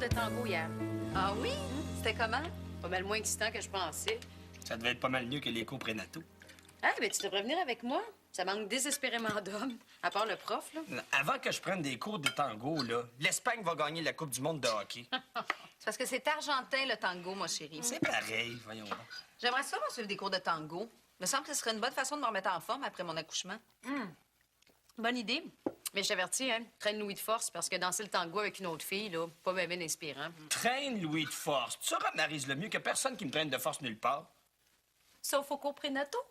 de tango hier. Ah oui? C'était comment? Pas mal moins excitant que je pensais. Ça devait être pas mal mieux que les cours prénataux. Ah, ben tu devrais venir avec moi. Ça manque désespérément d'hommes. À part le prof, là. Avant que je prenne des cours de tango, là, l'Espagne va gagner la Coupe du monde de hockey. C'est parce que c'est argentin, le tango, ma chérie. C'est pareil, voyons donc. J'aimerais ça, moi, suivre des cours de tango. Il me semble que ce serait une bonne façon de me remettre en forme après mon accouchement. Bonne idée. Mais je t'avertis, hein, traîne Louis de force parce que danser le tango avec une autre fille, là, pas bien inspirant. Traîne Louis de force. Tu sauras, Maryse, le mieux que personne qui me traîne de force nulle part. Sauf au cours prénataux.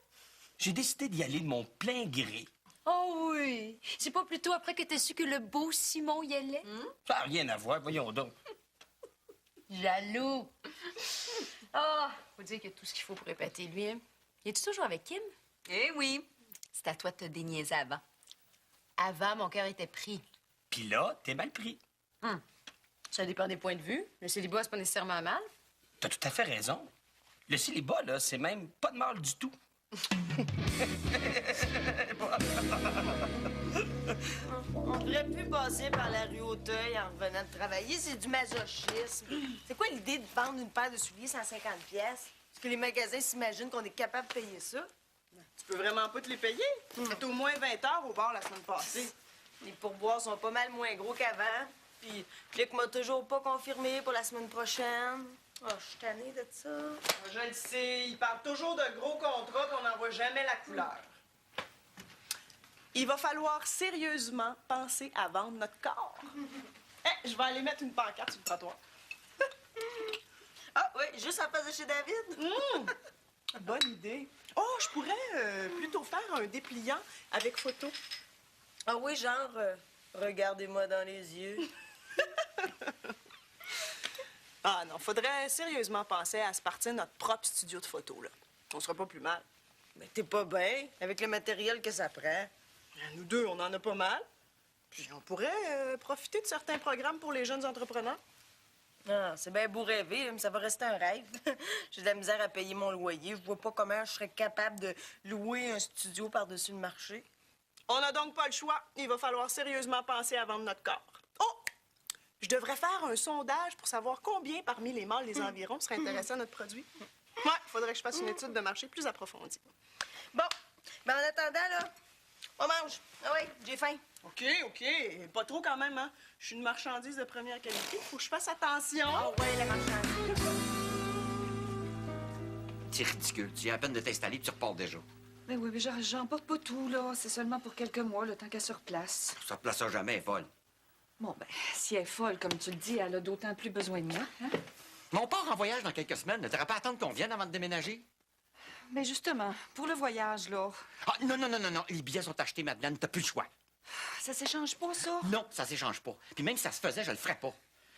J'ai décidé d'y aller de mon plein gré. Oh oui! C'est pas plutôt après que t'as su que le beau Simon y allait? Ça n'a rien à voir, voyons donc. Jaloux! Ah! Faut dire qu'il y a tout ce qu'il faut pour épater lui, hein? Es-tu toujours avec Kim? Eh oui. C'est à toi de te déniaiser avant. Avant, mon cœur était pris. Puis là, t'es mal pris. Ça dépend des points de vue. Le célibat, c'est pas nécessairement mal. T'as tout à fait raison. Le célibat, là, c'est même pas de mal du tout. On devrait plus passer par la rue Auteuil en revenant de travailler. C'est du masochisme. C'est quoi l'idée de vendre une paire de souliers 150 pièces? Est-ce que les magasins s'imaginent qu'on est capable de payer ça? Tu peux vraiment pas te les payer? C'était au moins 20 heures au bar la semaine passée. Les pourboires sont pas mal moins gros qu'avant. Puis Click m'a toujours pas confirmé pour la semaine prochaine. Oh, je suis tannée de ça. Je le sais, ils parlent toujours de gros contrats puis on n'en voit jamais la couleur. Il va falloir sérieusement penser à vendre notre corps. Je vais aller mettre une pancarte sur le trottoir. Ah oui, juste en face de chez David. Bonne idée. Oh, je pourrais plutôt faire un dépliant avec photo. Ah oui, genre, regardez-moi dans les yeux. Ah non, faudrait sérieusement penser à se partir notre propre studio de photo, là. On sera pas plus mal. Mais t'es pas bien avec le matériel que ça prend. Nous deux, on en a pas mal. Puis on pourrait profiter de certains programmes pour les jeunes entrepreneurs. Ah, c'est bien beau rêver, mais ça va rester un rêve. J'ai de la misère à payer mon loyer. Je vois pas comment je serais capable de louer un studio par-dessus le marché. On n'a donc pas le choix. Il va falloir sérieusement penser à vendre notre corps. Oh! Je devrais faire un sondage pour savoir combien parmi les mâles des environs seraient intéressés à notre produit. Ouais, il faudrait que je fasse une étude de marché plus approfondie. Bon, ben en attendant, là, on mange. Ah oui, j'ai faim. OK. Pas trop quand même, hein? Je suis une marchandise de première qualité. Faut que je fasse attention. Ah ouais, la marchandise. C'est ridicule. Tu viens à peine de t'installer puis tu repars déjà. Mais oui, mais j'emporte pas tout, là. C'est seulement pour quelques mois, le temps qu'elle se replace. Ça te placera jamais, elle est folle. Bon, ben, si elle est folle, comme tu le dis, elle a d'autant plus besoin de moi, hein? Mais on part en voyage dans quelques semaines. Ne t'aurais pas à attendre qu'on vienne avant de déménager? Mais justement, pour le voyage, là, Ah, non. Les billets sont achetés, Madeleine. T'as plus le choix. ça s'échange pas, ça? Non, ça s'échange pas. Puis même si ça se faisait, je le ferais pas.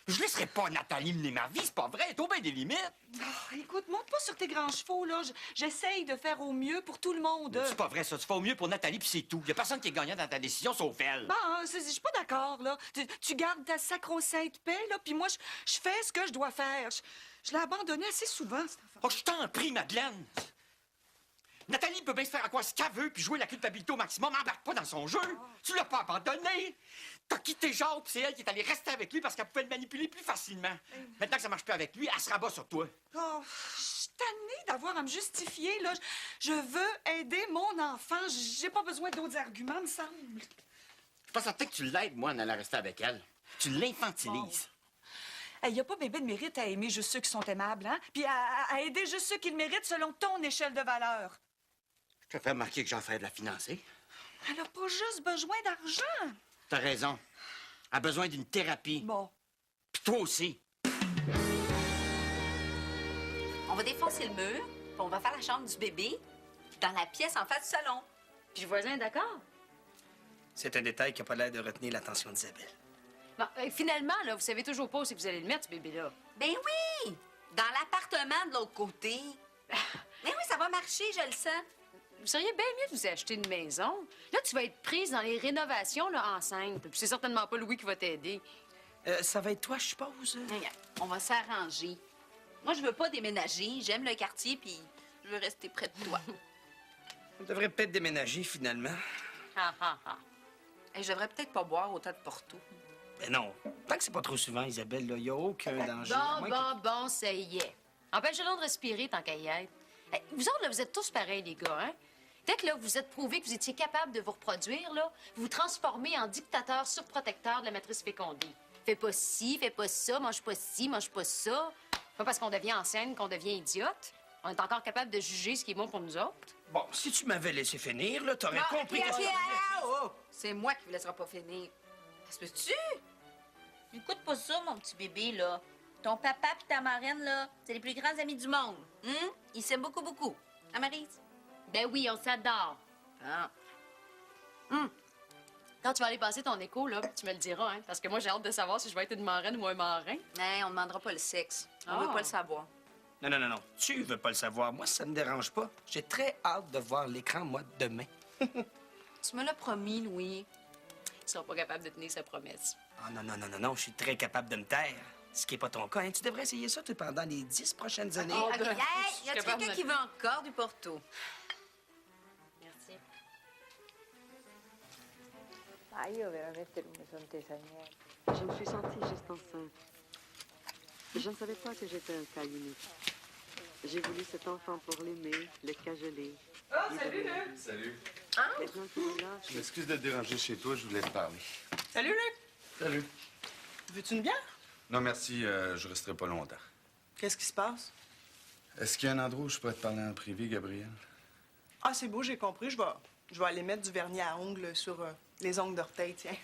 Je laisserais pas Nathalie mener ma vie, c'est pas vrai. T'as bien des limites. Oh, écoute, monte pas sur tes grands chevaux, là. J'essaye de faire au mieux pour tout le monde. C'est pas vrai, ça. Tu fais au mieux pour Nathalie, puis c'est tout. Y a personne qui est gagnant dans ta décision, sauf elle. Bon, je suis pas d'accord, là. Tu gardes ta sacro-sainte paix, là, puis moi, je fais ce que je dois faire. Je l'ai abandonné assez souvent, cette affaire. Oh, je t'en prie, Madeleine. Nathalie peut bien se faire à quoi ce qu'elle veut puis jouer la culpabilité au maximum. Embarque pas dans son jeu. Tu l'as pas abandonné. T'as quitté Jacques, puis c'est elle qui est allée rester avec lui parce qu'elle pouvait le manipuler plus facilement. Maintenant que ça marche plus avec lui, elle se rabat sur toi. Oh, je suis tannée d'avoir à me justifier, là. Je veux aider mon enfant. J'ai pas besoin d'autres arguments, me semble. Je suis pas certain que tu l'aides, moi, en allant rester avec elle. Tu l'infantilises. Il n'y a pas bébé de mérite à aimer juste ceux qui sont aimables, hein? Puis à aider juste ceux qui le méritent selon ton échelle de valeur. Je te fais remarquer que j'en ferais de la financer. Elle n'a pas juste besoin d'argent. T'as raison. Elle a besoin d'une thérapie. Bon. Puis toi aussi. On va défoncer le mur, puis on va faire la chambre du bébé dans la pièce en face du salon. Puis le voisin est d'accord. C'est un détail qui n'a pas l'air de retenir l'attention d'Isabelle. Bon, finalement, là, vous savez toujours pas où c'est que vous allez le mettre, ce bébé-là. Ben oui! Dans l'appartement de l'autre côté. Mais oui, ça va marcher, je le sens. Vous seriez bien mieux de vous acheter une maison. Là, tu vas être prise dans les rénovations, là, enceinte. Puis c'est certainement pas Louis qui va t'aider. Ça va être toi, je suppose? Regarde, on va s'arranger. Moi, je veux pas déménager. J'aime le quartier, puis je veux rester près de toi. On devrait peut-être déménager, finalement. Ah. Et je devrais peut-être pas boire autant de Porto. Ben non. Tant que c'est pas trop souvent, Isabelle, il n'y a aucun danger. à moins que- Bon, ça y est. Empêche-le de respirer tant qu'à y être. Hey, vous autres, là, vous êtes tous pareils, les gars, hein? Dès que là, vous êtes prouvé que vous étiez capable de vous reproduire, là, vous vous transformez en dictateur surprotecteur de la matrice fécondée. Fais pas ci, fais pas ça, mange pas ci, mange pas ça. Pas parce qu'on devient ancienne qu'on devient idiote. On est encore capable de juger ce qui est bon pour nous autres. Bon, si tu m'avais laissé finir, là, t'aurais compris que... C'est moi qui vous laissera pas finir. Ça se peut-tu? Écoute pas ça, mon petit bébé, là. Ton papa puis ta marraine, là, c'est les plus grands amis du monde. Ils s'aiment beaucoup, beaucoup. Hein, Maryse? Ben oui, on s'adore. Ah. Quand tu vas aller passer ton écho, là, tu me le diras, hein? Parce que moi, j'ai hâte de savoir si je vais être une marraine ou un marin. Non, on demandera pas le sexe. On veut Ah. pas le savoir. Non. Tu veux pas le savoir. Moi, ça me dérange pas. J'ai très hâte de voir l'écran, moi, demain. Tu me l'as promis, Louis. Ils seront pas capables de tenir sa promesse. Ah non. Je suis très capable de me taire. Ce qui n'est pas ton cas, hein. Tu devrais essayer ça toi, pendant les 10 prochaines années. OK, ben, hey, je y a suis capable quelqu'un de- qui veut encore du Porto? Merci. Ma io veramente non mi sono tesa niente. Je me suis sentie juste enceinte. Je ne savais pas que j'étais un cas unique. J'ai voulu cet enfant pour l'aimer, le cajoler. Oh, salut, Luc! Salut. Maintenant qu'il est là, Je m'excuse de te déranger chez toi, je voulais te parler. Salut, Luc! Salut. Veux-tu une bière? Non, merci, je resterai pas longtemps. Qu'est-ce qui se passe? Est-ce qu'il y a un endroit où je pourrais te parler en privé, Gabriel? Ah, c'est beau, j'ai compris. Je vais aller mettre du vernis à ongles sur les ongles d'orteil, tiens.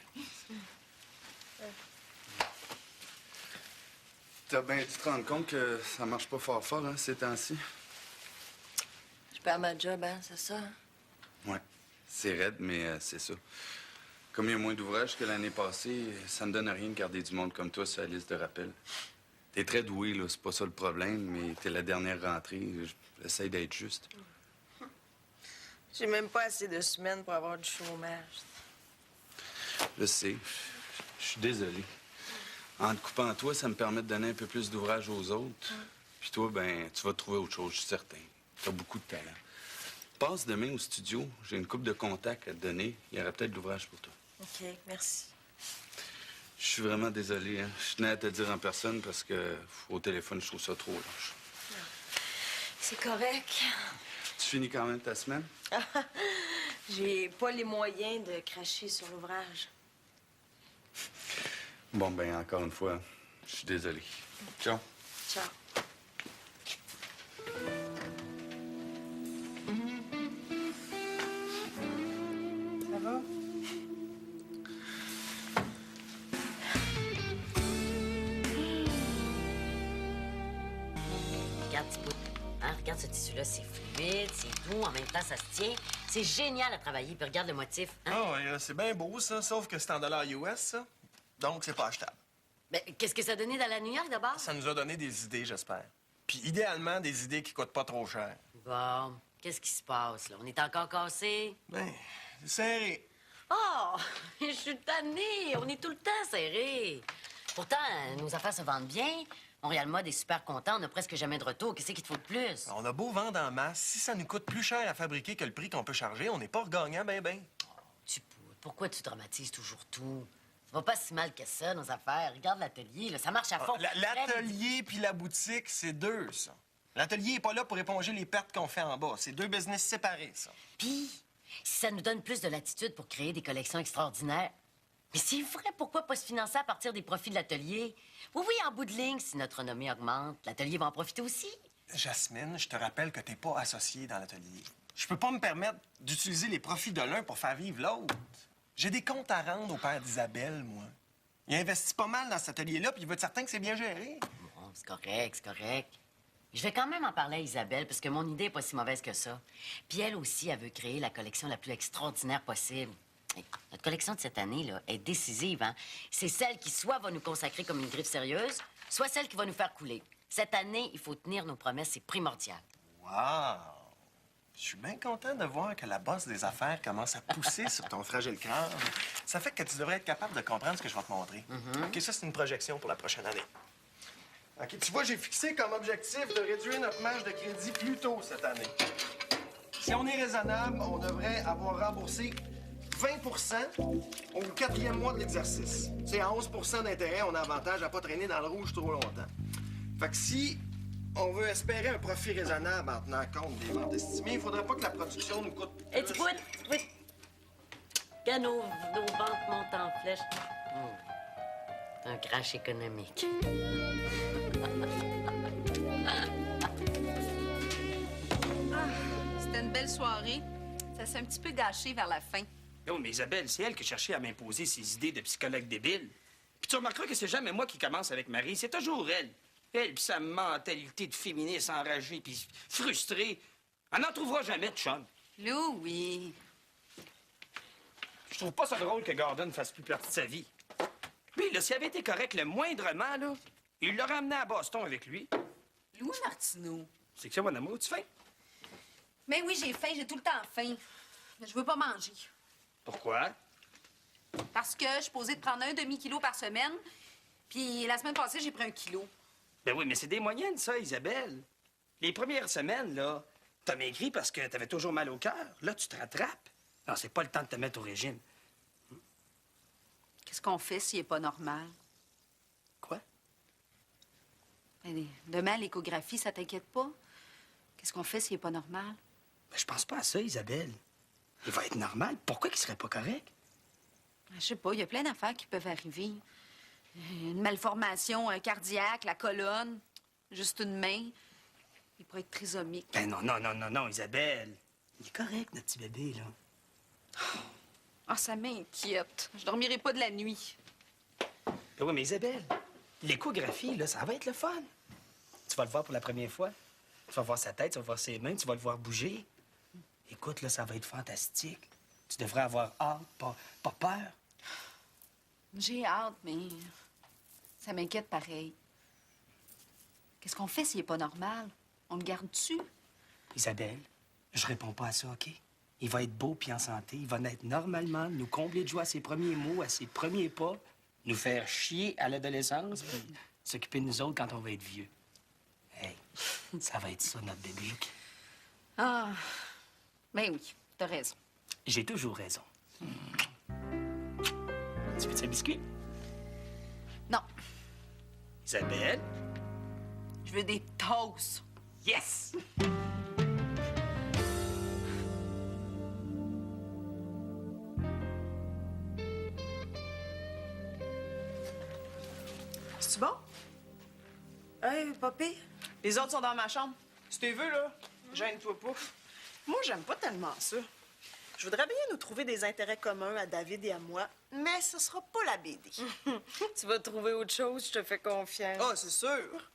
T'as bien dû te rendre compte que ça marche pas fort, hein, ces temps-ci? Je perds ma job, hein, c'est ça? Hein? Ouais. C'est raide, mais c'est ça. Comme il y a moins d'ouvrages que l'année passée, ça me donne rien de garder du monde comme toi sur la liste de rappel. T'es très doué, là, c'est pas ça le problème, mais t'es la dernière rentrée. J'essaie d'être juste. J'ai même pas assez de semaines pour avoir du chômage. Je sais. Je suis désolé. En te coupant toi, ça me permet de donner un peu plus d'ouvrage aux autres. Puis toi, ben, tu vas trouver autre chose, je suis certain. T'as beaucoup de talent. Passe demain au studio. J'ai une coupe de contacts à te donner. Il y aura peut-être de l'ouvrage pour toi. OK, merci. Je suis vraiment désolé, hein. Je tenais à te le dire en personne parce que au téléphone, je trouve ça trop lâche. C'est correct. Tu finis quand même ta semaine? J'ai pas les moyens de cracher sur l'ouvrage. Bon, ben, encore une fois, je suis désolé. Ciao. Ciao. Ça va? Regarde, petit bout. Hein, regarde ce tissu-là, c'est fluide, c'est doux, en même temps, ça se tient. C'est génial à travailler, puis regarde le motif. Hein? Ah ouais, c'est bien beau, ça, sauf que c'est en dollars US, ça. Donc, c'est pas achetable. Ben, qu'est-ce que ça a donné dans la New York, d'abord? Ça nous a donné des idées, j'espère. Puis, idéalement, des idées qui coûtent pas trop cher. Bon, qu'est-ce qui se passe, là? On est encore cassé? Ben, c'est serré. Oh, je suis tannée. On est tout le temps serré. Pourtant, nos affaires se vendent bien. Montréal Mode est super content. On n'a presque jamais de retour. Qu'est-ce qu'il te faut de plus? On a beau vendre en masse, si ça nous coûte plus cher à fabriquer que le prix qu'on peut charger, on n'est pas regagnant ben. Tu poudres. Pourquoi tu dramatises toujours tout? Ça va pas si mal que ça, nos affaires. Regarde l'atelier, là. Ça marche à fond. L'atelier puis la boutique, c'est deux, ça. L'atelier est pas là pour éponger les pertes qu'on fait en bas. C'est deux business séparés, ça. Puis, si ça nous donne plus de latitude pour créer des collections extraordinaires, mais c'est vrai, pourquoi pas se financer à partir des profits de l'atelier? Oui, en bout de ligne, si notre renommée augmente, l'atelier va en profiter aussi. Jasmine, je te rappelle que t'es pas associée dans l'atelier. Je peux pas me permettre d'utiliser les profits de l'un pour faire vivre l'autre. J'ai des comptes à rendre au père d'Isabelle, moi. Il investit pas mal dans cet atelier-là, puis il veut être certain que c'est bien géré. Bon, c'est correct, c'est correct. Je vais quand même en parler à Isabelle, parce que mon idée est pas si mauvaise que ça. Puis elle aussi, elle veut créer la collection la plus extraordinaire possible. Hey, notre collection de cette année, là, est décisive, hein? C'est celle qui soit va nous consacrer comme une griffe sérieuse, soit celle qui va nous faire couler. Cette année, il faut tenir nos promesses, c'est primordial. Wow! Je suis bien content de voir que la bosse des affaires commence à pousser sur ton fragile crâne. Ça fait que tu devrais être capable de comprendre ce que je vais te montrer. OK, ça, c'est une projection pour la prochaine année. OK, tu vois, j'ai fixé comme objectif de réduire notre marge de crédit plus tôt cette année. Si on est raisonnable, on devrait avoir remboursé 20 au 4e mois de l'exercice. C'est à 11 d'intérêt, on a avantage à pas traîner dans le rouge trop longtemps. Fait que si on veut espérer un profit raisonnable en tenant compte des ventes estimées, il faudrait pas que la production nous coûte Et tu vois, quand nos ventes montent en flèche, un crash économique. C'était une belle soirée. Ça s'est un petit peu gâché vers la fin. Oh, mais Isabelle, c'est elle qui a cherché à m'imposer ses idées de psychologue débile. Puis tu remarqueras que c'est jamais moi qui commence avec Marie, c'est toujours elle. Elle, puis sa mentalité de féministe enragée, puis frustrée. Elle n'en trouvera jamais de chum. Lou, oui. Je trouve pas ça drôle que Gordon fasse plus partie de sa vie. Lui, là, s'il avait été correct le moindrement, là, il l'aurait amené à Boston avec lui. Louis Martineau. C'est que ça, mon amour, tu faim? Mais oui, j'ai faim, j'ai tout le temps faim. Mais je veux pas manger. Pourquoi? Parce que je suis posée de prendre un demi-kilo par semaine. Puis la semaine passée, j'ai pris 1 kilo. Ben oui, mais c'est des moyennes, ça, Isabelle. Les premières semaines, là, t'as maigri parce que t'avais toujours mal au cœur. Là, tu te rattrapes. Non, c'est pas le temps de te mettre au régime. Qu'est-ce qu'on fait s'il est pas normal? Quoi? Ben, demain, l'échographie, ça t'inquiète pas? Qu'est-ce qu'on fait s'il est pas normal? Ben, je pense pas à ça, Isabelle. Il va être normal. Pourquoi qu'il serait pas correct? Je sais pas, il y a plein d'affaires qui peuvent arriver. Une malformation cardiaque, la colonne, juste une main. Il pourrait être trisomique. Ben non, Isabelle. Il est correct, notre petit bébé, là. Ah, ça m'inquiète. Je dormirai pas de la nuit. Ben oui, mais Isabelle, l'échographie, là, ça va être le fun. Tu vas le voir pour la première fois. Tu vas voir sa tête, tu vas voir ses mains, tu vas le voir bouger. Écoute, là, ça va être fantastique. Tu devrais avoir hâte, pas peur. J'ai hâte, mais ça m'inquiète pareil. Qu'est-ce qu'on fait s'il est pas normal? On le garde-tu? Isabelle, je réponds pas à ça, OK? Il va être beau puis en santé. Il va naître normalement, nous combler de joie à ses premiers mots, à ses premiers pas, nous faire chier à l'adolescence, puis s'occuper de nous autres quand on va être vieux. Hey, ça va être ça, notre bébé. Ah, ben oui, t'as raison. J'ai toujours raison. Tu veux un biscuit? Non. Isabelle? Je veux des toasts. Yes! C'est-tu bon? Hey, papy. Les autres sont dans ma chambre. Si tu veux, là, gêne-toi pas. Moi, j'aime pas tellement ça. Je voudrais bien nous trouver des intérêts communs à David et à moi, mais ce sera pas la BD. Tu vas trouver autre chose, je te fais confiance. Ah, c'est sûr.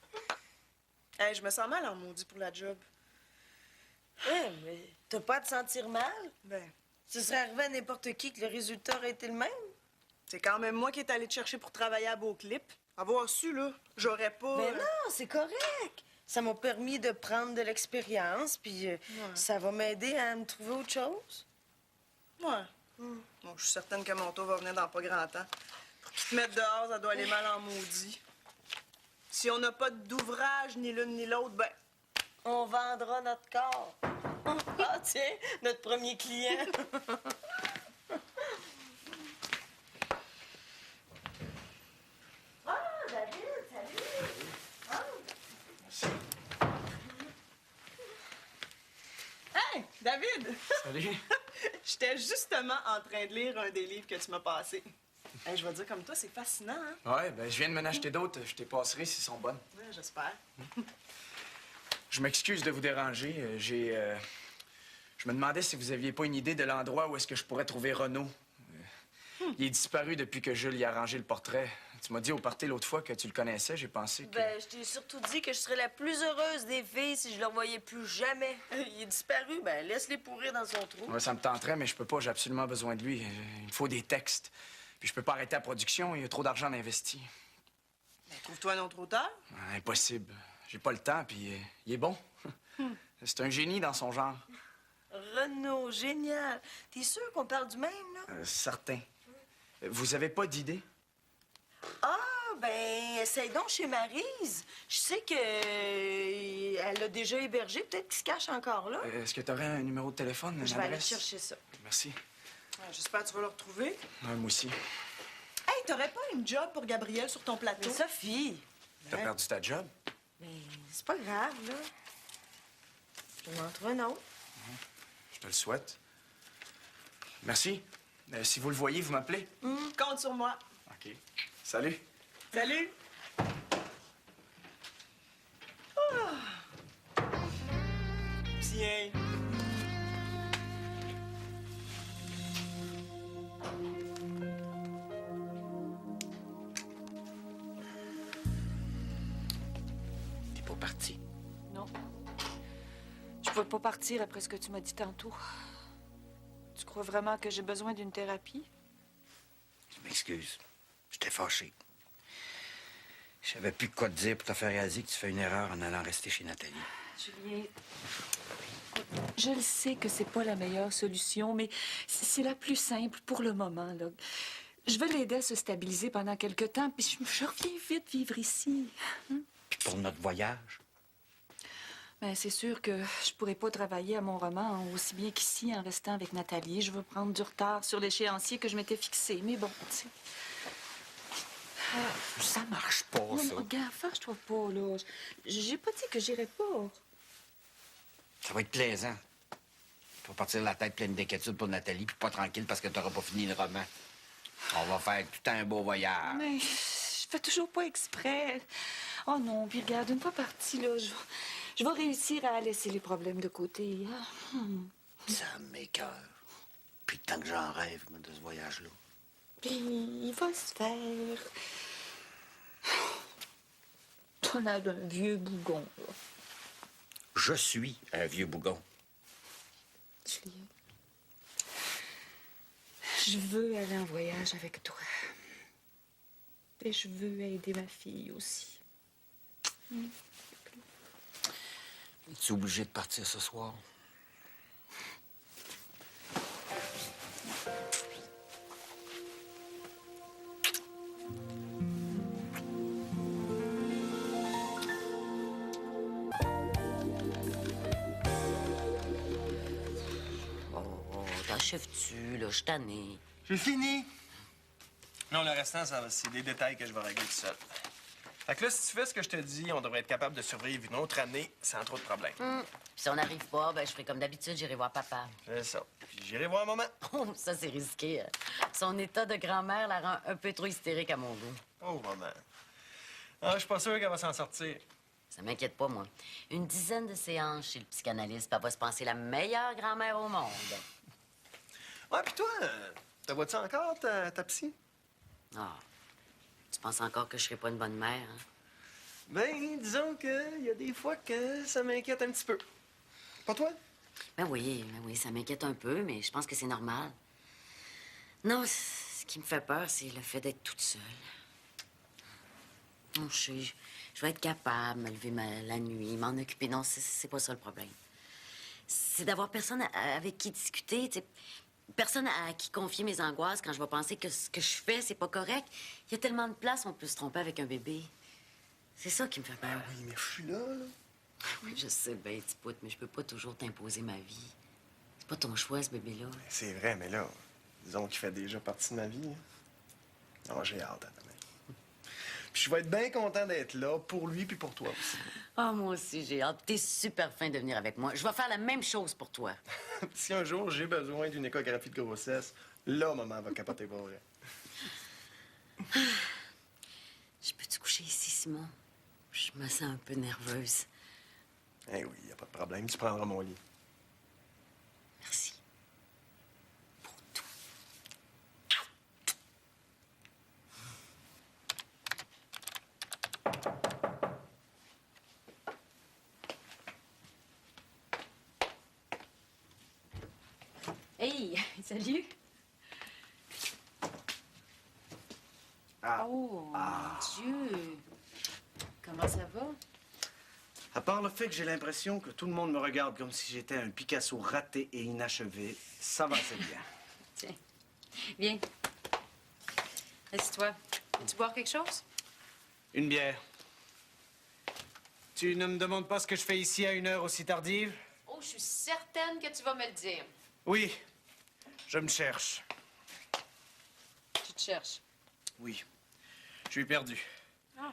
Hey, je me sens mal en maudit pour la job. Hey, mais t'as pas à te sentir mal? Ben, Ce serait arrivé à n'importe qui que le résultat aurait été le même. c'est quand même moi qui est allé te chercher pour travailler à Beauclip. Avoir su, là, j'aurais pas... Mais non, c'est correct. Ça m'a permis de prendre de l'expérience, puis ça va m'aider à me trouver autre chose. Ouais. Bon, je suis certaine que mon tour va venir dans pas grand temps. Pour qu'ils te mettent dehors, ça doit aller mal en maudit. Si on n'a pas d'ouvrage, ni l'une ni l'autre, ben... On vendra notre corps. Ah, tiens, notre premier client. Ah, David, salut! Hey, David! Salut. J'étais justement en train de lire un des livres que tu m'as passé. Hey, je vais dire comme toi, c'est fascinant, hein? Ouais, ben je viens de m'en acheter d'autres. Je t'ai passerai s'ils sont bonnes. Ouais, j'espère. Je m'excuse de vous déranger. Je me demandais si vous aviez pas une idée de l'endroit où est-ce que je pourrais trouver Renaud. Il est disparu depuis que Jules y a arrangé le portrait. Tu m'as dit au party l'autre fois que tu le connaissais. J'ai pensé que... Ben, je t'ai surtout dit que je serais la plus heureuse des filles si je le revoyais plus jamais. Il est disparu, ben laisse-les pourrir dans son trou. Ouais, ça me tenterait, mais je peux pas. J'ai absolument besoin de lui. Il me faut des textes. Puis je peux pas arrêter la production. Il y a trop d'argent investi. Ben, trouve-toi un autre auteur. Impossible. J'ai pas le temps, puis il est bon. C'est un génie dans son genre. Renaud, génial. T'es sûr qu'on parle du même, là? Certain. Vous avez pas d'idée? Ah, ben, essaye donc chez Maryse. Je sais que elle l'a déjà hébergé. Peut-être qu'il se cache encore là. Est-ce que tu aurais un numéro de téléphone? Je vais aller chercher ça. Merci. Ouais, j'espère que tu vas le retrouver. Ouais, moi aussi. Hey, t'aurais pas une job pour Gabriel sur ton plateau? Mais Sophie! T'as perdu ta job? Mais c'est pas grave, là. Je vais en trouver un autre. Je te le souhaite. Merci. Si vous le voyez, vous m'appelez. Compte sur moi. OK. Salut. Salut! Tiens. T'es pas parti. Non. Je pouvais pas partir après ce que tu m'as dit tantôt. Tu crois vraiment que j'ai besoin d'une thérapie? Je m'excuse. J'étais fâché. Je savais plus quoi te dire pour te faire réaliser que tu fais une erreur en allant rester chez Nathalie. Julien, je le sais que c'est pas la meilleure solution, mais c'est la plus simple pour le moment, là. Je veux l'aider à se stabiliser pendant quelque temps, puis je reviens vite vivre ici. Puis pour notre voyage, Ben, c'est sûr que je pourrais pas travailler à mon roman aussi bien qu'ici en restant avec Nathalie. Je veux prendre du retard sur l'échéancier que je m'étais fixé, mais bon, tu sais. ça marche pas, Non, ça. regarde, fâche-toi pas, là. J'ai pas dit que j'irais pas. Ça va être plaisant. Tu vas partir la tête pleine d'inquiétude pour Nathalie, puis pas tranquille parce que t'auras pas fini le roman. On va faire tout un beau voyage. Mais je fais toujours pas exprès. Oh non, puis regarde, une fois partie, là, je vais réussir à laisser les problèmes de côté. Ça m'écoeure. Puis tant que j'en rêve, moi, de ce voyage-là. Puis il va se faire. T'en as d'un vieux bougon, là. Je suis un vieux bougon. Julien, je veux aller en voyage avec toi. Et je veux aider ma fille aussi. Es-tu obligé de partir ce soir? T'achèves-tu, là? Je suis tannée. J'ai fini. Non, le restant, c'est des détails que je vais régler tout seul. Fait que là, si tu fais ce que je te dis, on devrait être capable de survivre une autre année sans trop de problèmes. Puis si on n'arrive pas, ben je ferai comme d'habitude, j'irai voir papa. C'est ça. Puis j'irai voir maman. Oh, ça, c'est risqué. Hein. Son état de grand-mère la rend un peu trop hystérique à mon goût. Oh, maman. Ah, je suis pas sûr qu'elle va s'en sortir. Ça m'inquiète pas, moi. Une dizaine de séances chez le psychanalyste, puis elle va se penser la meilleure grand-mère au monde. Ouais, puis toi, te vois-tu encore, ta psy? Ah. Tu penses encore que je serais pas une bonne mère, hein? Ben, disons qu'il y a des fois que ça m'inquiète un petit peu. Pas toi? Ben oui, ça m'inquiète un peu, mais je pense que c'est normal. Non, ce qui me fait peur, c'est le fait d'être toute seule. Non, je vais être capable de me lever la nuit, m'en occuper. Non, c'est pas ça le problème. C'est d'avoir personne avec qui discuter, tu sais. Personne à qui confier mes angoisses quand je vais penser que ce que je fais, c'est pas correct. Il y a tellement de place où on peut se tromper avec un bébé. C'est ça qui me fait peur. Oui, mais je suis là. Oui, je sais bien, petit pout, mais je peux pas toujours t'imposer ma vie. C'est pas ton choix, ce bébé-là. C'est vrai, mais là, disons qu'il fait déjà partie de ma vie. Non, j'ai hâte à demain. Puis je vais être bien content d'être là pour lui puis pour toi aussi. Ah, moi aussi, j'ai hâte. T'es super fin de venir avec moi. Je vais faire la même chose pour toi. Si un jour j'ai besoin d'une échographie de grossesse, là, maman va capoter pour vrai. Je peux te coucher ici, Simon? Je me sens un peu nerveuse. Eh oui, y a pas de problème. Tu prendras mon lit. Merci. Hey, salut! Ah. Oh, mon Dieu! Comment ça va? À part le fait que j'ai l'impression que tout le monde me regarde comme si j'étais un Picasso raté et inachevé, ça va assez bien. Tiens, viens. Assieds-toi. Veux-tu boire quelque chose? Une bière. Tu ne me demandes pas ce que je fais ici à une heure aussi tardive? Oh, je suis certaine que tu vas me le dire. Oui. Je me cherche. Tu te cherches. Oui. Je suis perdu. Ah.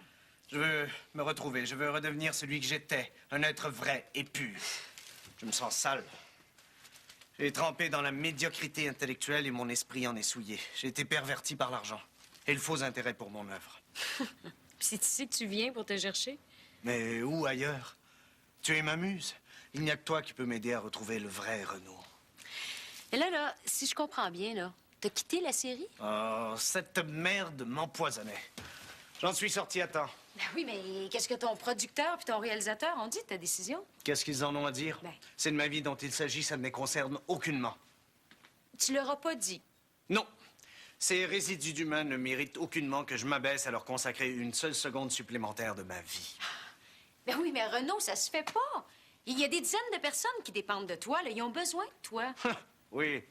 Je veux me retrouver. Je veux redevenir celui que j'étais. Un être vrai et pur. Je me sens sale. J'ai trempé dans la médiocrité intellectuelle et mon esprit en est souillé. J'ai été perverti par l'argent et le faux intérêt pour mon œuvre. Puis c'est ici que tu viens pour te chercher? Mais où ailleurs? Tu es ma muse. Il n'y a que toi qui peux m'aider à retrouver le vrai Renaud. Et là, si je comprends bien, là, t'as quitté la série? Oh, cette merde m'empoisonnait. J'en suis sorti à temps. Ben oui, mais qu'est-ce que ton producteur puis ton réalisateur ont dit de ta décision? Qu'est-ce qu'ils en ont à dire? C'est de ma vie dont il s'agit, ça ne les concerne aucunement. Tu leur as pas dit? Non. Ces résidus d'humains ne méritent aucunement que je m'abaisse à leur consacrer une seule seconde supplémentaire de ma vie. Ben oui, mais Renaud, ça se fait pas. Il y a des dizaines de personnes qui dépendent de toi, là. Ils ont besoin de toi. Oui,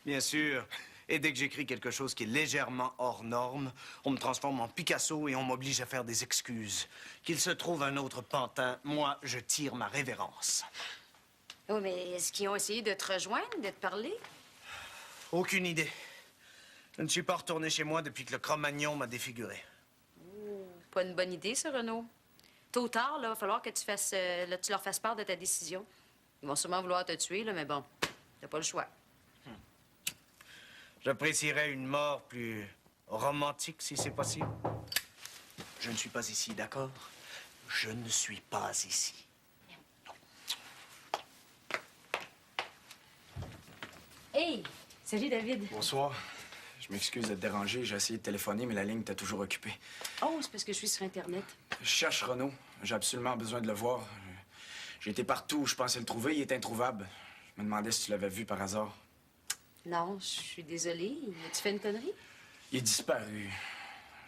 bien sûr. Et dès que j'écris quelque chose qui est légèrement hors norme, on me transforme en Picasso et on m'oblige à faire des excuses. Qu'il se trouve un autre pantin, moi, je tire ma révérence. Oui, mais est-ce qu'ils ont essayé de te rejoindre, de te parler? Aucune idée. Je ne suis pas retourné chez moi depuis que le Cro-Magnon m'a défiguré. Pas une bonne idée, ça, Renaud. Tôt ou tard, là, il va falloir que tu leur fasses part de ta décision. Ils vont sûrement vouloir te tuer, là, mais bon, t'as pas le choix. J'apprécierais une mort plus romantique, si c'est possible. Je ne suis pas ici, d'accord? Je ne suis pas ici. Hey! Salut, David. Bonsoir. Je m'excuse de te déranger. J'ai essayé de téléphoner, mais la ligne était toujours occupée. Oh, c'est parce que je suis sur Internet. Je cherche Renaud. J'ai absolument besoin de le voir. J'ai été partout où je pensais le trouver. Il est introuvable. Je me demandais si tu l'avais vu par hasard. Non, je suis désolée. As-tu fait une connerie? Il est disparu.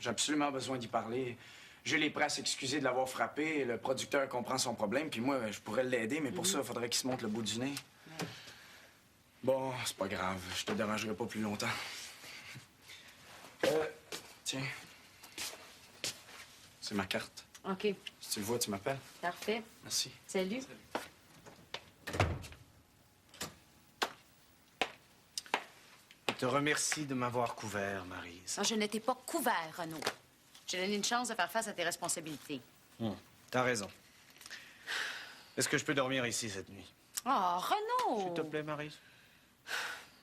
J'ai absolument besoin d'y parler. Jules est prêt à s'excuser de l'avoir frappé. Le producteur comprend son problème, puis moi, je pourrais l'aider, mais pour ça, il faudrait qu'il se monte le bout du nez. Bon, c'est pas grave. Je te dérangerai pas plus longtemps. Tiens. C'est ma carte. OK. Si tu le vois, tu m'appelles. Parfait. Merci. Salut. Je te remercie de m'avoir couvert, Maryse. Non, je ne t'ai pas couvert, Renaud. J'ai donné une chance de faire face à tes responsabilités. T'as raison. Est-ce que je peux dormir ici cette nuit? Oh, Renaud! S'il te plaît, Maryse.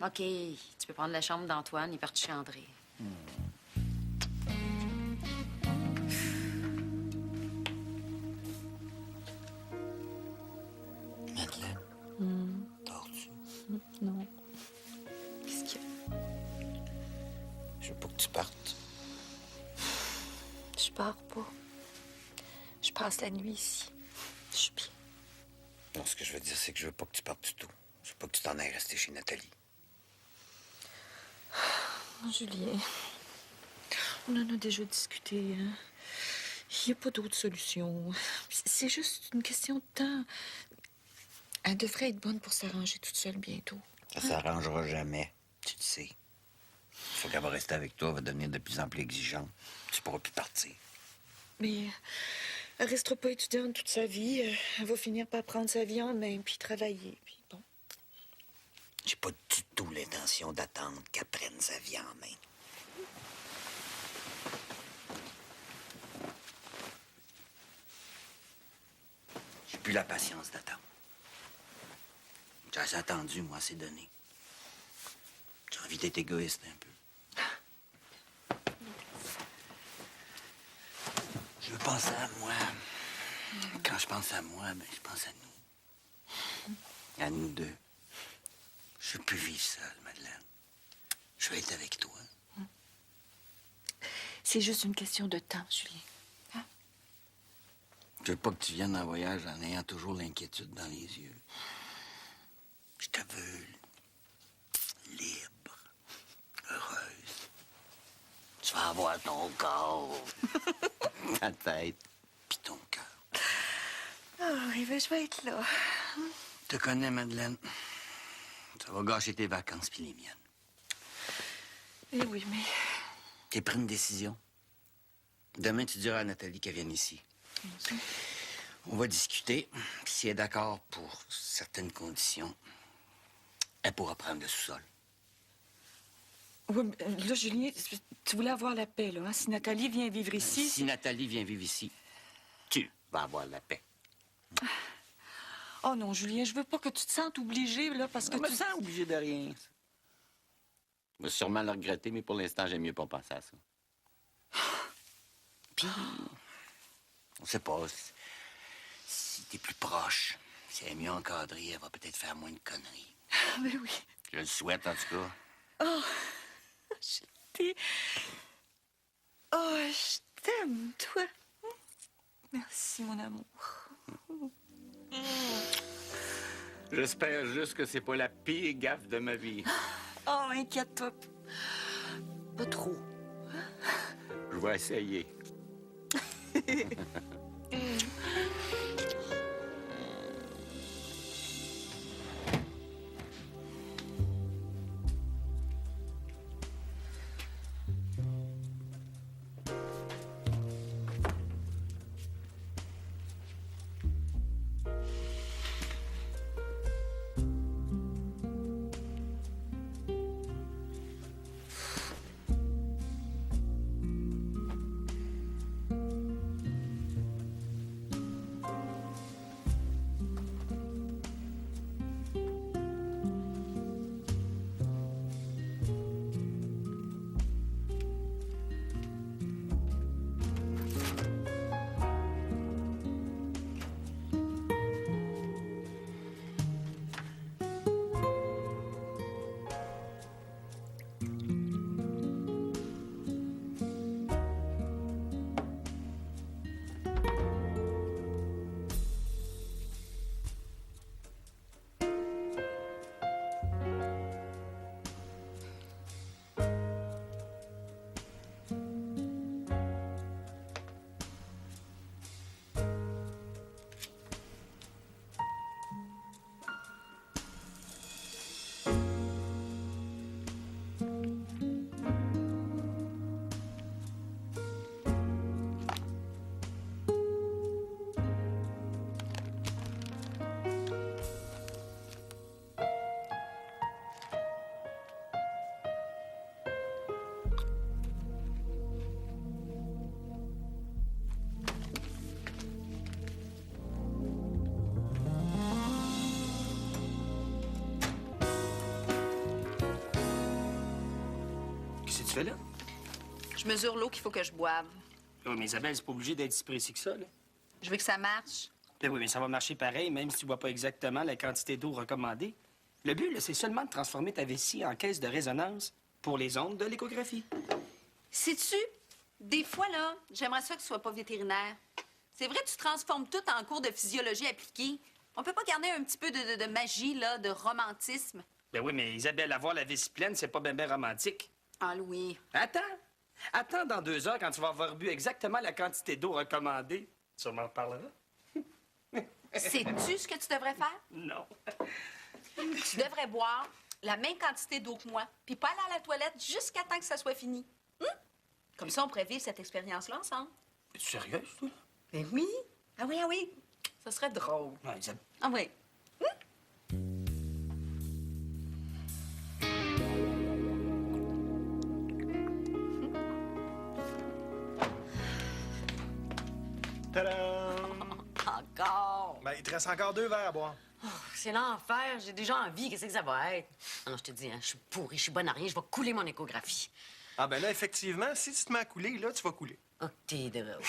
OK. Tu peux prendre la chambre d'Antoine et partir chez André. Madeleine, dors-tu? Non. Qu'est-ce qu'il y a? Je veux pas que tu partes. Je pars pas. Je passe la nuit ici. Je suis bien. Non, ce que je veux dire, c'est que je veux pas que tu partes du tout. Je veux pas que tu t'en ailles rester chez Nathalie. Julien, on en a déjà discuté. Hein? Il n'y a pas d'autre solution. C'est juste une question de temps. Elle devrait être bonne pour s'arranger toute seule bientôt. Ça s'arrangera jamais, tu le sais. Il faut qu'elle va rester avec toi, elle va devenir de plus en plus exigeante. Tu pourras plus partir. Mais elle restera pas étudiante toute sa vie. Elle va finir par prendre sa vie en main puis travailler. Puis bon. J'ai pas du tout l'intention d'attendre qu'elle prenne sa vie en main. J'ai plus la patience d'attendre. J'ai assez attendu, moi, c'est donné. J'ai envie d'être égoïste un peu. Je veux penser à moi. Quand je pense à moi, ben, je pense à nous. À nous deux. Je veux plus vivre seul, Madeleine. Je veux être avec toi. C'est juste une question de temps, Julien. Je veux pas que tu viennes en voyage en ayant toujours l'inquiétude dans les yeux. Je te veux libre, heureuse. Tu vas avoir ton corps, ta tête, puis ton cœur. Ah, il va, je vais être là. Je te connais, Madeleine. Ça va gâcher tes vacances puis les miennes. Eh oui, mais... T'as pris une décision. Demain, tu diras à Nathalie qu'elle vienne ici. On va discuter. Puis si elle est d'accord pour certaines conditions, elle pourra prendre le sous-sol. Oui, mais là, Julien, tu voulais avoir la paix, là, hein? Si Nathalie vient vivre ici... Si Nathalie vient vivre ici, tu vas avoir la paix. Oh non, Julien, je veux pas que tu te sentes obligé, là, parce que Je me tu... sens obligé de rien. Je vais sûrement le regretter, mais pour l'instant, j'aime mieux pas penser à ça. Puis, on sait pas, si t'es plus proche, si elle est mieux encadrée, elle va peut-être faire moins de conneries. Mais oui. Je le souhaite, en tout cas. Oh, je t'ai... Oh, je t'aime, toi. Merci, mon amour. J'espère juste que c'est pas la pire gaffe de ma vie. Oh, inquiète-toi. Pas trop. Je vais essayer. Qu'est-ce que tu fais là? Je mesure l'eau qu'il faut que je boive. Oui, mais Isabelle, c'est pas obligé d'être si précis que ça, là. Je veux que ça marche. Ben oui, mais ça va marcher pareil, même si tu bois pas exactement la quantité d'eau recommandée. Le but, là, c'est seulement de transformer ta vessie en caisse de résonance pour les ondes de l'échographie. Sais-tu, des fois, là, j'aimerais ça que tu sois pas vétérinaire. C'est vrai, tu transformes tout en cours de physiologie appliquée. On peut pas garder un petit peu de magie, là, de romantisme. Ben oui, mais Isabelle, avoir la vessie pleine, c'est pas bien romantique. Ah, Louis. Attends dans 2 heures quand tu vas avoir bu exactement la quantité d'eau recommandée. Tu m'en reparleras? Sais-tu ce que tu devrais faire? Non. Tu devrais boire la même quantité d'eau que moi, puis pas aller à la toilette jusqu'à temps que ça soit fini. Comme ça, on pourrait vivre cette expérience-là ensemble. Es-tu sérieuse, toi? Ben oui. Ah oui, ah oui. Ça serait drôle. Ouais, Isabelle. Ah oui. Tadam! Encore? Ben, il te reste encore 2 verres à boire. Oh, c'est l'enfer. J'ai déjà envie. Qu'est-ce que ça va être? Ah non, je te dis, hein, je suis pourrie, je suis bonne à rien. Je vais couler mon échographie. Ah, ben là, effectivement, si tu te mets à couler, là, tu vas couler. Oh, t'es drôle.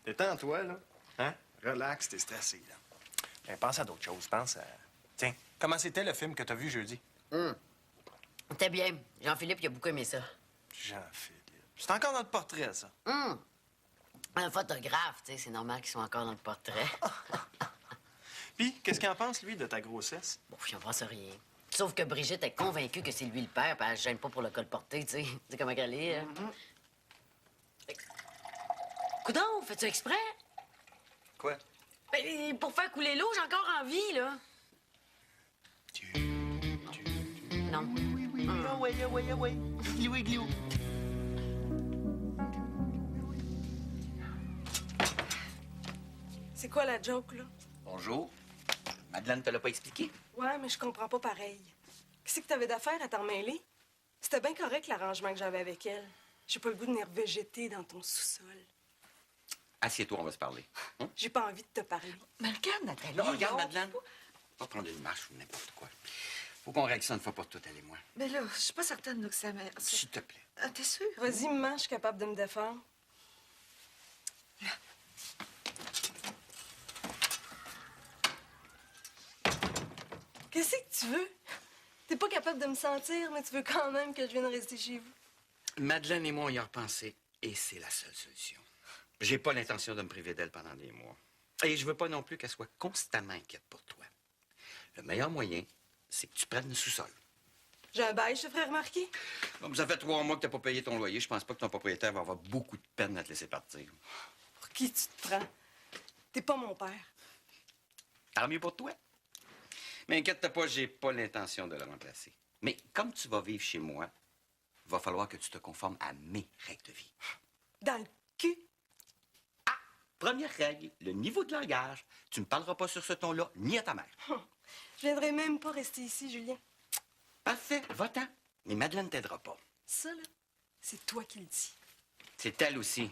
Détends-toi, là. Hein? Relax, t'es stressé, là. Ben, pense à d'autres choses. Pense à... Tiens, comment c'était le film que t'as vu jeudi? C'était bien. Jean-Philippe, il a beaucoup aimé ça. Jean-Philippe. C'est encore notre portrait, ça. Un photographe, tu sais, c'est normal qu'ils soient encore dans le portrait. Puis, qu'est-ce qu'il en pense, lui, de ta grossesse? Bon, j'en pense rien. Sauf que Brigitte est convaincue que c'est lui le père, puis elle se gêne pas pour le colporter, tu sais. Tu sais comment elle est, hein? Coudon, fais-tu exprès? Quoi? Ben, pour faire couler l'eau, j'ai encore envie, là. Non. Ah ouais, ah ouais, ah ouais. Glou et glou. C'est quoi la joke, là? Bonjour. Madeleine te l'a pas expliqué? Ouais, mais je comprends pas pareil. Qu'est-ce que t'avais d'affaires à t'en mêler? C'était bien correct l'arrangement que j'avais avec elle. J'ai pas le goût de venir végéter dans ton sous-sol. Assieds-toi, on va se parler. Hein? J'ai pas envie de te parler. Mais regarde, Nathalie. Non, regarde, Madeleine. On va prendre une marche ou n'importe quoi. Faut qu'on règle ça une fois pour toutes, elle et moi. Mais là, je suis pas certaine là, que ça m'a... S'il te plaît. Ah, t'es sûre? Vas-y, maman, je suis capable de me défendre. Qu'est-ce que tu veux? T'es pas capable de me sentir, mais tu veux quand même que je vienne rester chez vous. Madeleine et moi, on y a repensé, et c'est la seule solution. J'ai pas l'intention de me priver d'elle pendant des mois. Et je veux pas non plus qu'elle soit constamment inquiète pour toi. Le meilleur moyen, c'est que tu prennes le sous-sol. J'ai un bail, je te ferais remarquer. Comme ça fait 3 mois que t'as pas payé ton loyer, je pense pas que ton propriétaire va avoir beaucoup de peine à te laisser partir. Pour qui tu te prends? T'es pas mon père. Tant mieux pour toi. Mais inquiète-toi pas, j'ai pas l'intention de le remplacer. Mais comme tu vas vivre chez moi, il va falloir que tu te conformes à mes règles de vie. Dans le cul? Ah! Première règle, le niveau de langage. Tu ne parleras pas sur ce ton-là, ni à ta mère. Je viendrai même pas rester ici, Julien. Parfait, va-t'en. Mais Madeleine t'aidera pas. Ça, là, c'est toi qui le dis. C'est elle aussi.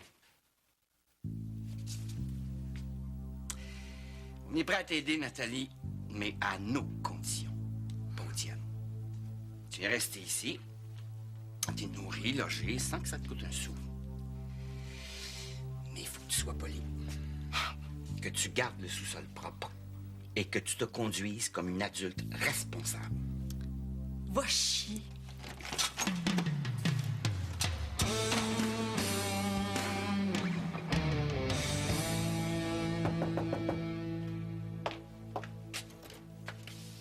On est prêt à t'aider, Nathalie, mais à nos conditions, pas aux tiennes. Tu es resté ici, tu es nourri, logé, sans que ça te coûte un sou. Mais il faut que tu sois poli, que tu gardes le sous-sol propre et que tu te conduises comme une adulte responsable. Va chier.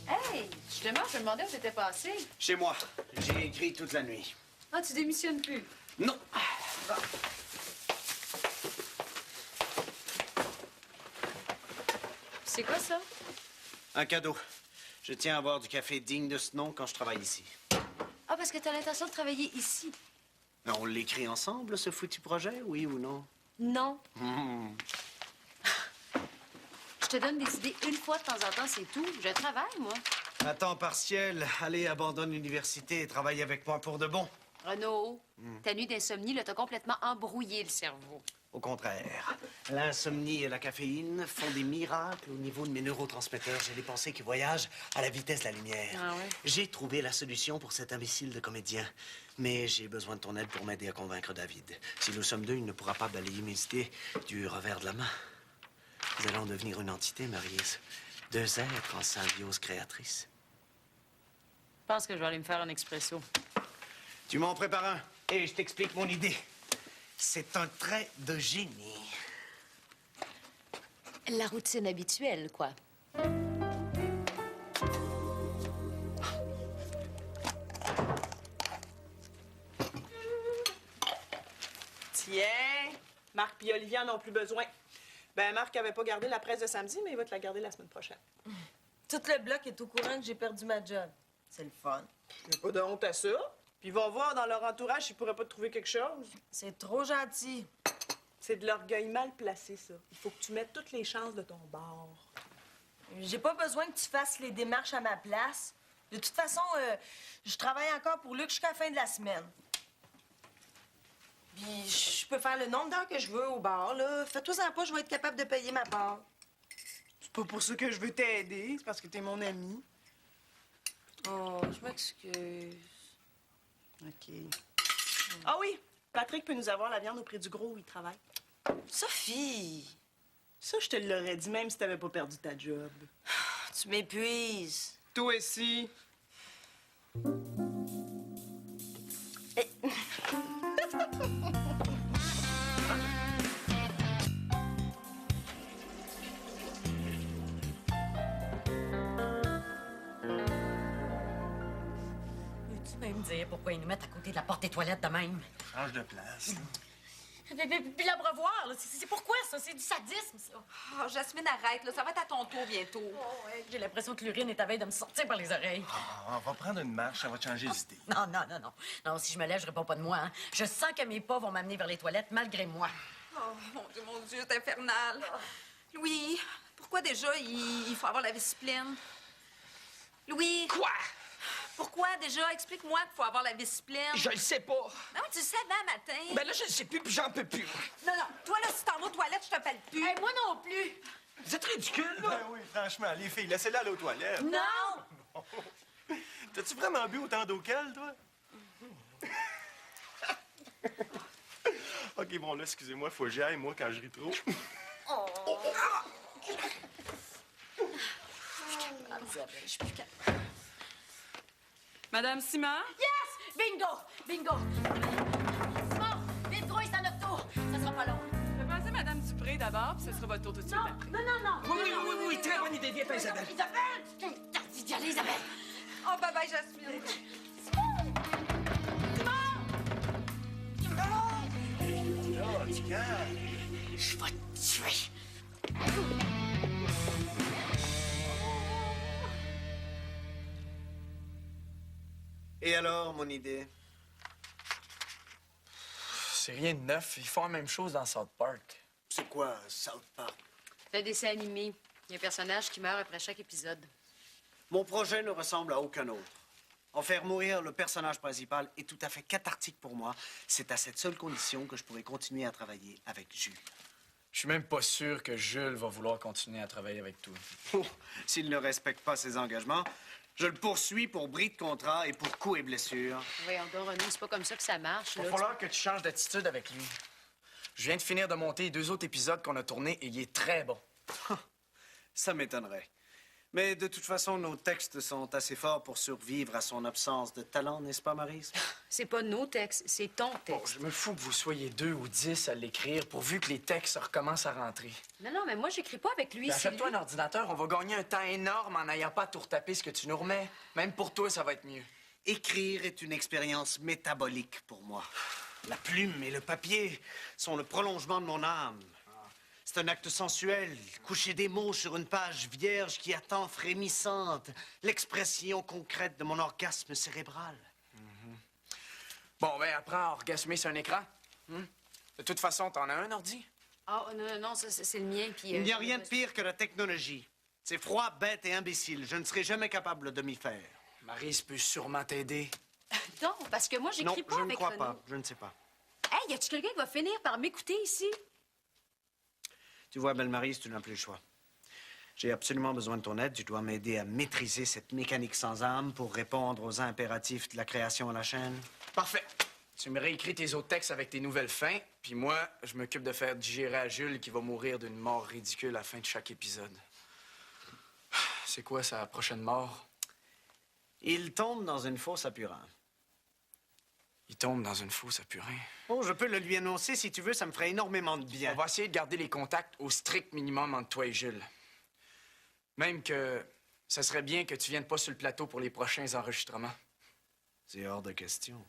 Hey, justement, je me demandais où t'étais passé. Chez moi. J'ai écrit toute la nuit. Ah, tu démissionnes plus. Non. Bon. C'est quoi ça? Un cadeau. Je tiens à boire du café digne de ce nom quand je travaille ici. Ah, parce que t'as l'intention de travailler ici. On l'écrit ensemble, ce foutu projet, oui ou non? Non. Hmm. Je te donne des idées une fois de temps en temps, c'est tout. Je travaille, moi. À temps partiel, allez, abandonne l'université et travaille avec moi pour de bon. Renaud, ta nuit d'insomnie, là, t'as complètement embrouillé le cerveau. Au contraire, l'insomnie et la caféine font des miracles au niveau de mes neurotransmetteurs. J'ai des pensées qui voyagent à la vitesse de la lumière. Ah ouais? J'ai trouvé la solution pour cet imbécile de comédien. Mais j'ai besoin de ton aide pour m'aider à convaincre David. Si nous sommes deux, il ne pourra pas balayer mes idées du revers de la main. Nous allons devenir une entité, Maryse. 2 êtres en symbiose créatrice. Je pense que je vais aller me faire un expresso. Tu m'en prépares un et je t'explique mon idée. C'est un trait de génie. La routine habituelle, quoi. Tiens, Marc et Olivia n'ont plus besoin. Ben, Marc avait pas gardé la presse de samedi, mais il va te la garder la semaine prochaine. Tout le bloc est au courant que j'ai perdu ma job. C'est le fun. Il n'y a pas de honte à ça. Puis ils vont voir dans leur entourage s'ils pourraient pas te trouver quelque chose. C'est trop gentil. C'est de l'orgueil mal placé, ça. Il faut que tu mettes toutes les chances de ton bord. J'ai pas besoin que tu fasses les démarches à ma place. De toute façon, je travaille encore pour Luc jusqu'à la fin de la semaine. Puis je peux faire le nombre d'heures que je veux au bar, là. Fais-toi-en pas, je vais être capable de payer ma part. C'est pas pour ça que je veux t'aider, c'est parce que t'es mon ami. Oh, je m'excuse. OK. Ah oui, Patrick peut nous avoir la viande au prix du gros où il travaille. Sophie! Ça, je te l'aurais dit même si t'avais pas perdu ta job. Tu m'épuises. Toi aussi. Veux-tu même dire pourquoi ils nous mettent à côté de la porte des toilettes de même? Change de place. Puis l'abreuvoir, là, c'est pourquoi ça? C'est du sadisme, ça. Oh, Jasmine, arrête, là. Ça va être à ton tour bientôt. Oh, ouais. J'ai l'impression que l'urine est à veille de me sortir par les oreilles. Ah, on va prendre une marche, ça va te changer les idées. Non, non, non, non. Non, si je me lève, je réponds pas de moi, hein. Je sens que mes pas vont m'amener vers les toilettes malgré moi. Oh, mon Dieu, c'est infernal. Louis, pourquoi déjà il faut avoir la discipline? Louis! Quoi? Pourquoi, déjà? Explique-moi qu'il faut avoir la vessie pleine. Je le sais pas. Non, tu le savais matin. Ben là, je le sais plus, puis j'en peux plus. Non, toi, là, si t'en vas aux toilettes, je t'appelle plus. Moi non plus. Vous êtes ridicule, là. Ben oui, franchement, les filles, laissez-la aller aux toilettes. Non! T'as-tu vraiment bu autant d'eau qu'elle, toi? OK, bon, là, excusez-moi, faut que j'y aille, moi, quand je ris trop. Je suis plus capable. Madame Simard? Yes! Bingo! Bingo! Simon, vite, gros, c'est en auto. Ça sera pas long. Je vais passer Madame Dupré d'abord, puis ce sera votre tour tout de suite après. Oui, très bonne idée. Viens pas, Isabelle. Isabelle! T'as dit d'y aller, Isabelle. Oh, bye-bye, Jasmine. Oh, tu calmes. Je vais te tuer. Et alors, mon idée? C'est rien de neuf. Ils font la même chose dans South Park. C'est quoi, South Park? C'est un dessin animé. Il y a un personnage qui meurt après chaque épisode. Mon projet ne ressemble à aucun autre. En faire mourir le personnage principal est tout à fait cathartique pour moi. C'est à cette seule condition que je pourrai continuer à travailler avec Jules. Je suis même pas sûr que Jules va vouloir continuer à travailler avec toi. Oh, s'il ne respecte pas ses engagements, je le poursuis pour bris de contrat et pour coups et blessures. Voyons donc, Renaud, c'est pas comme ça que ça marche. Il va là. falloir que tu changes d'attitude avec lui. Je viens de finir de monter les 2 autres épisodes qu'on a tournés et il est très bon. Ça m'étonnerait. Mais de toute façon, nos textes sont assez forts pour survivre à son absence de talent, n'est-ce pas, Maryse? C'est pas nos textes, c'est ton Bon, texte. je me fous que vous soyez 2 ou 10 à l'écrire pourvu que les textes recommencent à rentrer. Non, mais moi, j'écris pas avec lui. Ben, c'est achète-toi lui. un ordinateur, on va gagner un temps énorme en n'ayant pas à tout retaper ce que tu nous remets. Même pour toi, ça va être mieux. Écrire est une expérience métabolique pour moi. La plume et le papier sont le prolongement de mon âme. C'est un acte sensuel, coucher des mots sur une page vierge qui attend frémissante l'expression concrète de mon orgasme cérébral. Bon, ben, apprends à orgasmer sur un écran. De toute façon, t'en as un ordi? Ah, non, ça, c'est le mien. Puis, Il n'y a rien de pire que la technologie. C'est froid, bête et imbécile. Je ne serai jamais capable de m'y faire. Maryse peut sûrement t'aider. Non, parce que moi, Non, j'écris pas je ne avec crois Renaud. pas. Je ne sais pas. Hey, y a-tu quelqu'un qui va finir par m'écouter ici? Tu vois, Belle-Maryse, tu n'as plus le choix. J'ai absolument besoin de ton aide. Tu dois m'aider à maîtriser cette mécanique sans âme pour répondre aux impératifs de la création à la chaîne. Parfait. Tu me réécris tes autres textes avec tes nouvelles fins, puis moi, je m'occupe de faire digérer à Jules qui va mourir d'une mort ridicule à la fin de chaque épisode. C'est quoi sa prochaine mort? Il tombe dans une fosse à purin. Il tombe dans une fosse à purin. Oh, je peux le lui annoncer si tu veux, ça me ferait énormément de bien. On va essayer de garder les contacts au strict minimum entre toi et Jules. Même que ça serait bien que tu viennes pas sur le plateau pour les prochains enregistrements. C'est hors de question.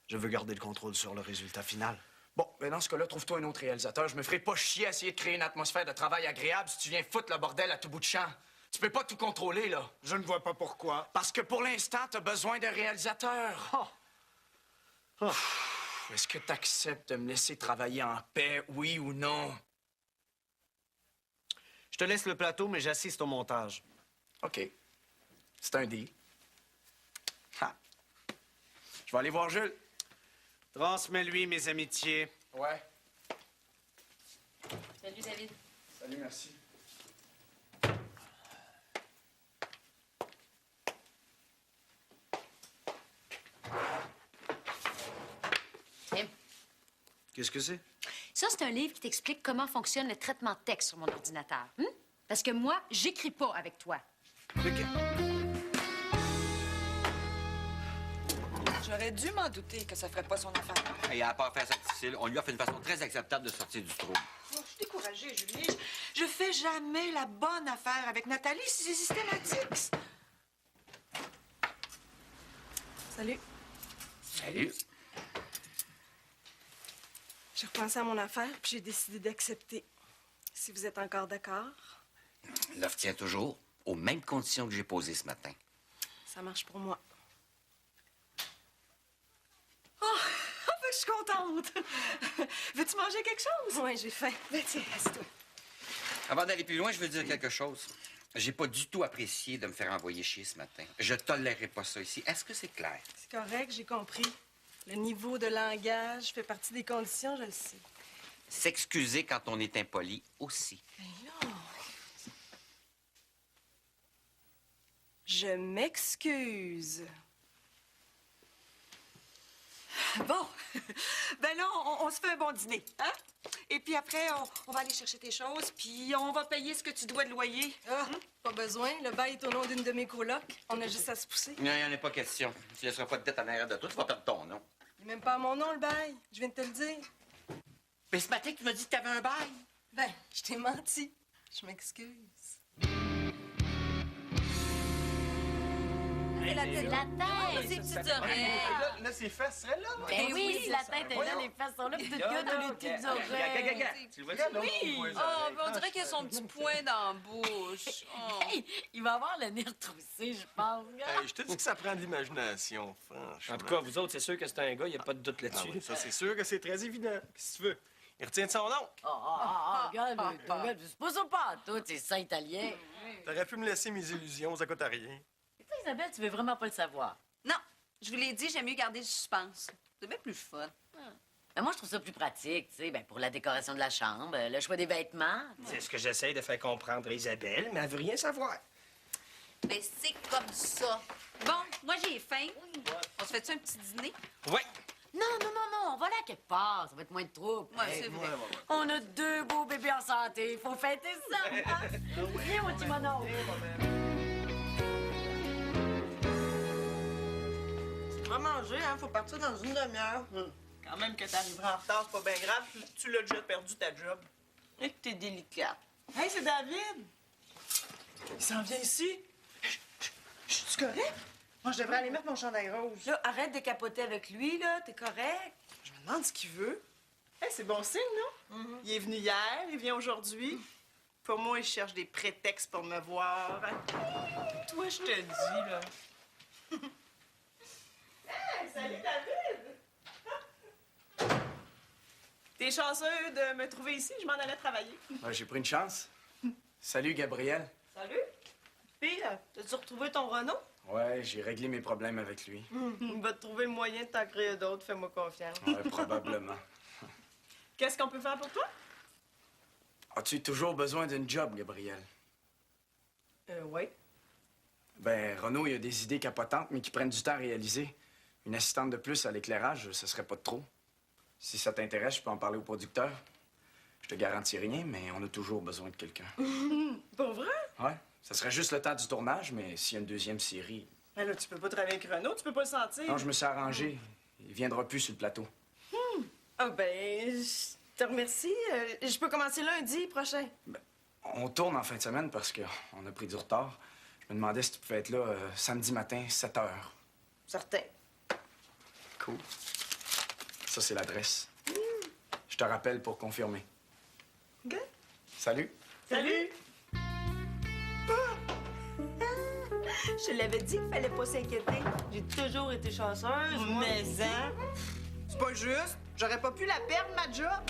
Je veux garder le contrôle sur le résultat final. Bon, ben dans ce cas-là, trouve-toi un autre réalisateur. Je me ferai pas chier à essayer de créer une atmosphère de travail agréable si tu viens foutre le bordel à tout bout de champ. Tu peux pas tout contrôler, là. Je ne vois pas pourquoi. Parce que pour l'instant, t'as besoin d'un réalisateur. Est-ce que t'acceptes de me laisser travailler en paix, oui ou non? Je te laisse le plateau, mais j'assiste au montage. OK. C'est un deal. Ha. Je vais aller voir Jules. Transmets-lui mes amitiés. Ouais. Salut, David. Salut, merci. Tiens. Qu'est-ce que c'est? Ça, c'est un livre qui t'explique comment fonctionne le traitement de texte sur mon ordinateur. Parce que moi, j'écris pas avec toi. J'aurais dû m'en douter que ça ferait pas son affaire. Il n'a pas à faire ça difficile. On lui offre une façon très acceptable de sortir du trou. Oh, je suis découragée, Julie. Je fais jamais la bonne affaire avec Nathalie. C'est systématique. Salut. Salut. J'ai repensé à mon affaire, puis j'ai décidé d'accepter. Si vous êtes encore d'accord, L'offre tient toujours aux mêmes conditions que j'ai posées ce matin. ça marche pour moi. Oh, je suis contente. Veux-tu manger quelque chose? Oui, j'ai faim. Ben, tiens, assieds-toi. Avant d'aller plus loin, je veux dire quelque chose. J'ai pas du tout apprécié de me faire envoyer chier ce matin. Je tolérerai pas ça ici. Est-ce que c'est clair? C'est correct, j'ai compris. Le niveau de langage fait partie des conditions, je le sais. S'excuser quand on est impoli aussi. Mais non. Je m'excuse. Bon, ben là, on se fait un bon dîner, hein? Et puis après, on va aller chercher tes choses, puis on va payer ce que tu dois de loyer. Ah, pas besoin. Le bail est au nom d'une de mes colocs. On a juste à se pousser. Non, il n'y en a pas question. Tu ne laisseras pas de dette en arrière de toi, tu vas perdre ton nom. Il n'est même pas à mon nom, le bail. Je viens de te le dire. Mais ce matin, tu m'as dit que tu avais un bail. Ben, je t'ai menti. Je m'excuse. C'est la tête. La tête. Ses petites oreilles. Là, ses fesses seraient là. Ben oui, la tête est là, les fesses sont là, puis tout le gars a les petites oreilles. Tu le vois, là? Oui! Oh, ben on dirait qu'il a son petit poing dans la bouche. Oh. Hey, il va avoir le nez retroussé, je pense. Hey, je te dis que ça prend de l'imagination, franchement. En tout cas, vous autres, c'est sûr que c'est un gars, il n'y a pas de doute là-dessus. Ah oui, ça, c'est sûr que c'est très évident. Qu'est-ce que tu veux? Il retient de son nom. Regarde, c'est pas ça pas tout, c'est ça italien. T'aurais pu me laisser mes illusions, ça coûte à rien. Et toi, Isabelle, tu veux vraiment pas le savoir? Non, je vous l'ai dit, j'aime mieux garder le suspense. C'est bien plus fun. Ben moi, je trouve ça plus pratique, tu sais, ben pour la décoration de la chambre, le choix des vêtements. C'est ce que j'essaye de faire comprendre à Isabelle, mais elle veut rien savoir. Ben, c'est comme ça. Bon, moi, j'ai faim. On se fait-tu un petit dîner? Oui. Non, on va là quelque part, ça va être moins de troubles. Ouais, c'est vrai. On a 2 beaux bébés en santé, il faut fêter ça. Hein? Viens, mon petit mono. Tu vas manger, hein? Faut partir dans une demi-heure. Quand même que t'arriveras en retard, c'est pas bien grave. Tu l'as déjà perdu, ta job. Et que t'es délicate. Hey, c'est David! Il s'en vient ici. Je suis correct? Moi, je devrais aller mettre mon chandail rose. Là, arrête de capoter avec lui, là. T'es correct? Je me demande ce qu'il veut. Hey, c'est bon signe, non? Il est venu hier, il vient aujourd'hui. Pour moi, il cherche des prétextes pour me voir. Toi, je te dis, là. Hey, salut, David! T'es chanceux de me trouver ici, je m'en allais travailler. Ouais, j'ai pris une chance. Salut, Gabriel. Salut. Puis, t'as-tu retrouvé ton Renaud? Ouais, j'ai réglé mes problèmes avec lui. Il va te trouver le moyen de t'en créer d'autres, fais-moi confiance. Ouais, probablement. Qu'est-ce qu'on peut faire pour toi? As-tu toujours besoin d'une job, Gabriel? Oui. Ben, Renaud, il a des idées capotantes, mais qui prennent du temps à réaliser. Une assistante de plus à l'éclairage, ce serait pas de trop. Si ça t'intéresse, je peux en parler au producteur. Je te garantis rien, mais on a toujours besoin de quelqu'un. Pour vrai? Ouais. Ça serait juste le temps du tournage, mais s'il y a une deuxième série... Ben là, tu peux pas travailler avec Renaud, tu peux pas le sentir. Non, je me suis arrangé. Il viendra plus sur le plateau. Ah ben, je te remercie. Je peux commencer lundi prochain. On tourne en fin de semaine parce qu'on a pris du retard. Je me demandais si tu pouvais être là samedi matin, 7 h. Certain. Cool. Ça, c'est l'adresse. Je te rappelle pour confirmer. OK. Salut. Salut! Je te l'avais dit qu'il fallait pas s'inquiéter. J'ai toujours été chanceuse, moi. Mais hein? C'est pas juste. J'aurais pas pu la perdre, ma job.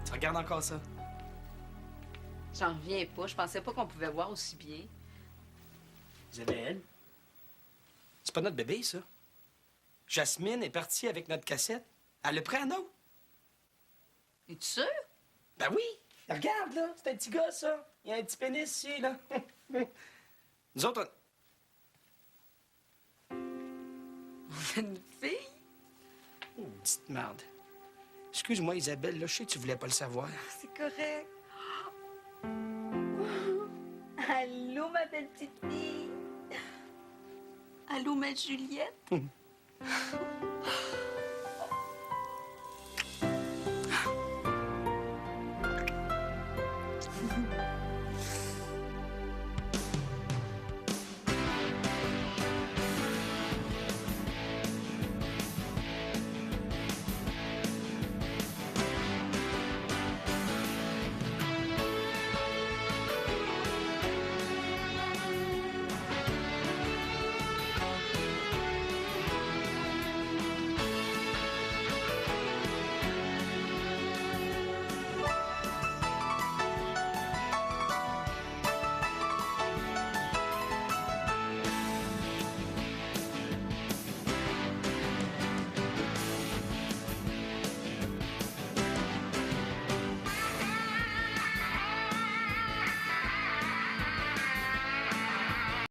Tu regardes encore ça? J'en reviens pas. Je pensais pas qu'on pouvait voir aussi bien. Isabelle? C'est pas notre bébé, ça. Jasmine est partie avec notre cassette. Elle le prend à nous. Es-tu sûr? Ben oui! Regarde, là, c'est un petit gars, ça. Il y a un petit pénis ici, là. Nous autres, Une fille? Oh, petite merde. Excuse-moi, Isabelle, là, je sais que tu voulais pas le savoir. C'est correct. Allô, ma belle petite fille? Allô, ma Juliette?